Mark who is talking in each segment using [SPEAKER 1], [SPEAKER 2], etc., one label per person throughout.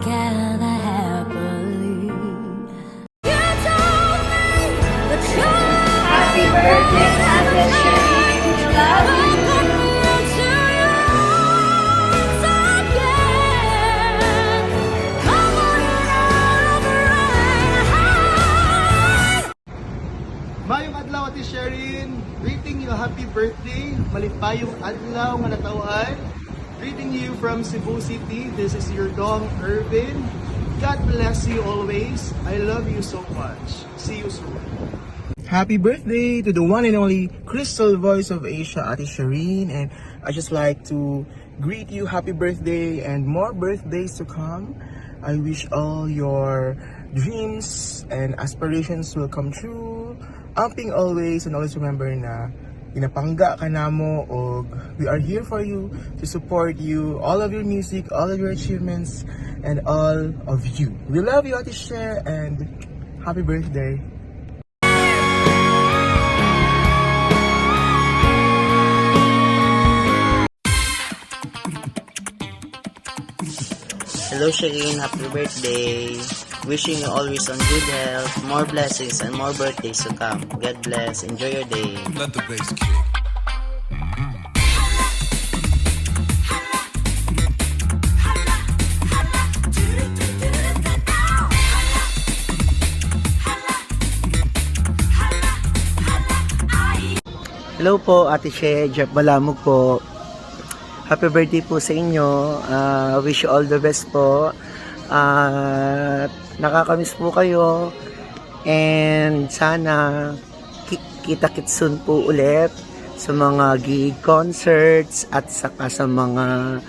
[SPEAKER 1] together happily. You told me that you're
[SPEAKER 2] Happy birthday, Ate Shereen. We love you.
[SPEAKER 3] Mayong adlaw Ate Shereen, greeting you happy birthday. Malipayong adlaw nga natawhan. Greeting you from Cebu City. This is your dong Irvin. God bless you always. I love you so much. See you soon. Happy birthday to the one and only Crystal Voice of Asia, Ate Shereen. And I just like to greet you happy birthday and more birthdays to come. I wish all your dreams and aspirations will come true. Amping always, and always remember na inapangga ka namo, og we are here for you to support you, all of your music, all of your achievements, and all of you. We love you, Ate Sher, and happy birthday.
[SPEAKER 4] Hello Shireen, happy birthday. Wishing you always on good health, more blessings and more birthdays to come. God bless. Enjoy your day.
[SPEAKER 5] Let the bass kick.
[SPEAKER 6] Hello po, Ate She, Jeff Balamog po. Happy birthday po sa inyo. Wish you all the best po. Nakakamiss po kayo. And sana kita-kits soon po ulit sa mga gig concerts at saka sa mga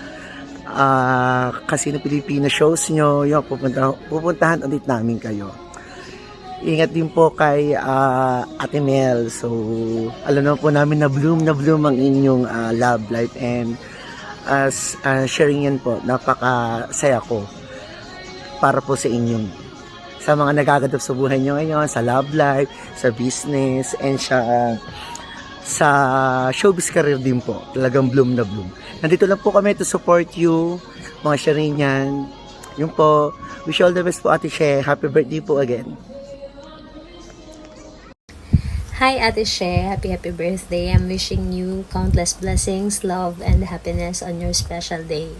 [SPEAKER 6] Casino Pilipino shows nyo. Yung pupuntahan ulit namin kayo. Ingat din po kay Ate Mel. So, alam na po namin na bloom ang inyong love life, and as sharing yan po, napakasaya ko para po sa inyong, sa mga nagaganap sa buhay nyo ngayon, sa love life, sa business, and sa showbiz career din po. Talagang bloom na bloom. Nandito lang po kami to support you, mga sharing yan. Yun po, wish you all the best po, Ate She. Happy birthday po again.
[SPEAKER 7] Hi Ate She, happy birthday. I'm wishing you countless blessings, love, and happiness on your special day.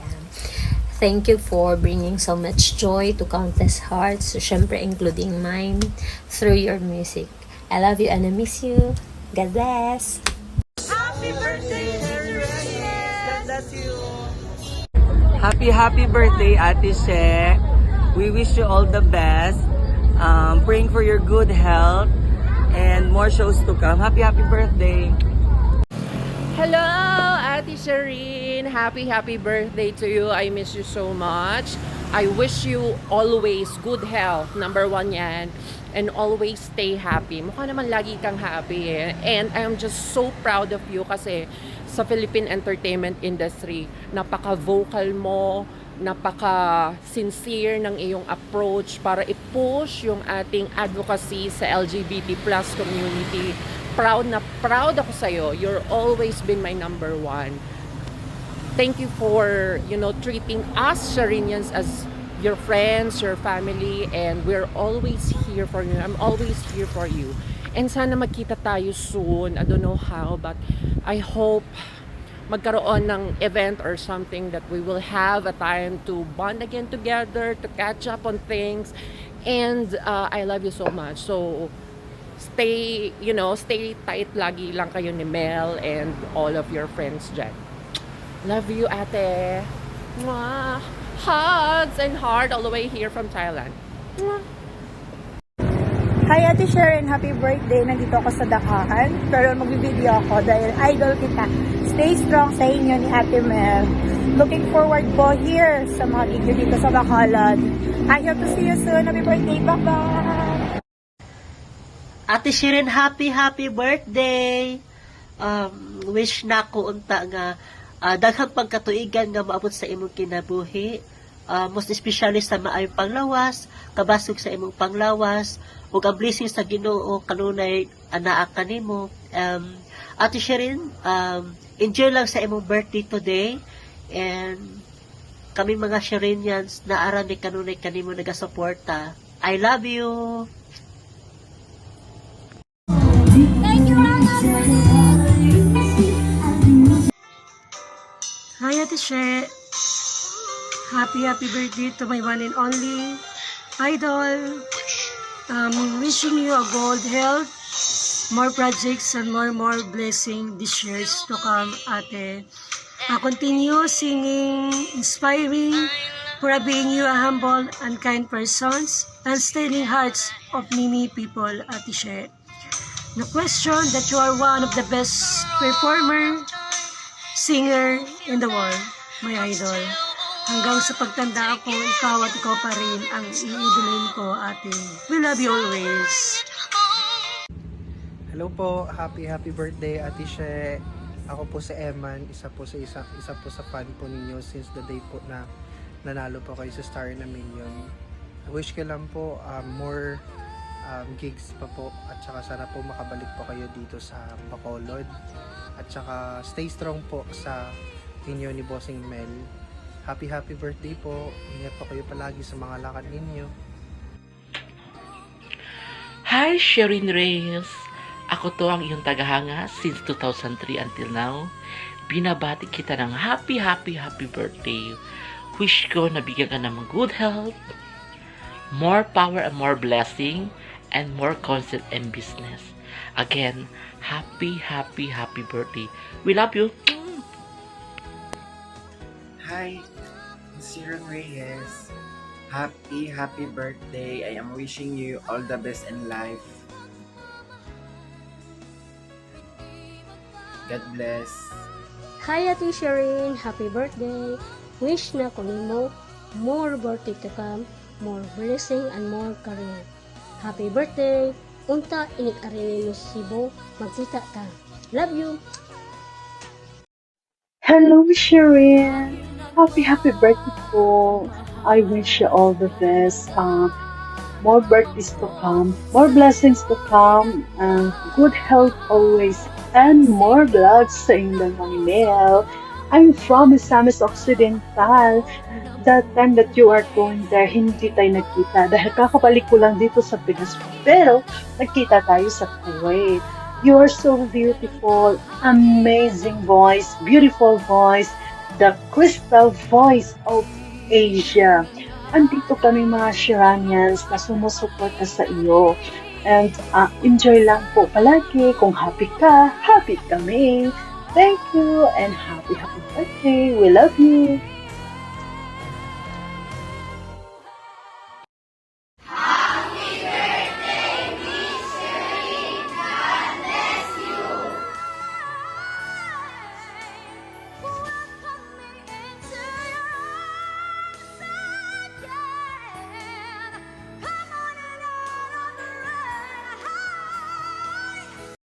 [SPEAKER 7] Thank you for bringing so much joy to countless hearts, so syempre including mine, through your music. I love you and I miss you. God bless!
[SPEAKER 2] Happy birthday, God bless you.
[SPEAKER 8] Happy birthday, Ate She. We wish you all the best. Praying for your good health and more shows to come. Happy birthday.
[SPEAKER 9] Hello, Ate Shereen. Happy birthday to you. I miss you so much. I wish you always good health. Number one yan. And always stay happy. Mukha naman lagi kang happy eh. And I'm just so proud of you kasi sa Philippine entertainment industry, napaka-vocal mo, napaka-sincere ng iyong approach para i-push yung ating advocacy sa LGBT plus community. Proud na proud ako sa'yo. You're always been my number one. Thank you for, treating us Sherinians as your friends, your family, and we're always here for you. I'm always here for you. And sana magkita tayo soon. I don't know how, but I hope magkaroon ng event or something that we will have a time to bond again together, to catch up on things. And I love you so much. So stay tight lagi lang kayo ni Mel and all of your friends dyan. Love you, ate. Mwah. Hugs and heart all the way here from Thailand. Mwah.
[SPEAKER 2] Hi Ate Sharon, happy birthday. Nandito ako sa Dakahan, pero magbibideo ako dahil idol kita. Stay strong sa inyo ni Ate Mel. Looking forward po here sa mga video dito sa Bacolod. I hope to see you soon. Happy birthday. Bye-bye!
[SPEAKER 10] Ate Sharon, happy birthday. Wish na ko unta nga daghang pagkatuigan nga maabot sa imong kinabuhi. Most especially sa maayong panglawas, kabasog sa imong panglawas, ug ang blessing sa Ginoo kanunay anaa kanimo. Ate Sharon, enjoy lang sa imong birthday today, and kami mga Shirenians na arami kanunay kanimo nagasuporta. I love you!
[SPEAKER 2] Hi, Ate She. Happy birthday to my one and only idol. Wishing you a good health, more projects, and more blessing this years to come, Ate. Continue singing, inspiring, for being you a humble and kind persons, and stealing hearts of many people, Ate She. No question that you are one of the best performer, singer in the world, my idol. Hanggang sa pagtanda ko, ikaw at ikaw pa rin ang iidolin ko, ate. We love you always.
[SPEAKER 5] Hello po, happy birthday Ate She. Ako po si Eman, isa po sa fan po ninyo since the day po na nanalo po kayo sa Star na Minion. Wish ko lang po more gigs pa po at saka sana po makabalik po kayo dito sa Bacolod at saka stay strong po sa inyo ni Bossing Mel. Happy birthday po. Ingat po kayo palagi sa mga lakad ninyo.
[SPEAKER 11] Hi, Sherin Reyes. Ako to ang iyong tagahanga since 2003 until now. Binabati kita ng happy birthday. Wish ko na bigyan ka ng good health, more power and more blessing, and more concert and business. Again, happy birthday. We love you.
[SPEAKER 12] Hi, Sherin Reyes. Happy birthday. I am wishing you all the best in life. God bless.
[SPEAKER 13] Hi, Ate Sherin. Happy birthday. Wish na ko nimo more birthday to come, more blessing and more career. Happy birthday. Unta inik-arini mo Cebu. Magkita ka. Love you.
[SPEAKER 14] Hello, Sherin. Happy birthday po. I wish you all the best. More birthdays to come, more blessings to come, good health always, and more vlogs sa inyong mga email. I'm from Misamis Occidental. That time that you are going there, hindi tayo nagkita dahil kakabalik ko lang dito sa Pinas. Pero nagkita tayo sa Kuwait. You are so beautiful, amazing voice, beautiful voice, the crystal voice of Asia. Andito kami mga Shiranians na sumusuporta sa iyo. And enjoy lang po palagi. Kung happy ka, happy kami. Thank you and happy birthday. We love you.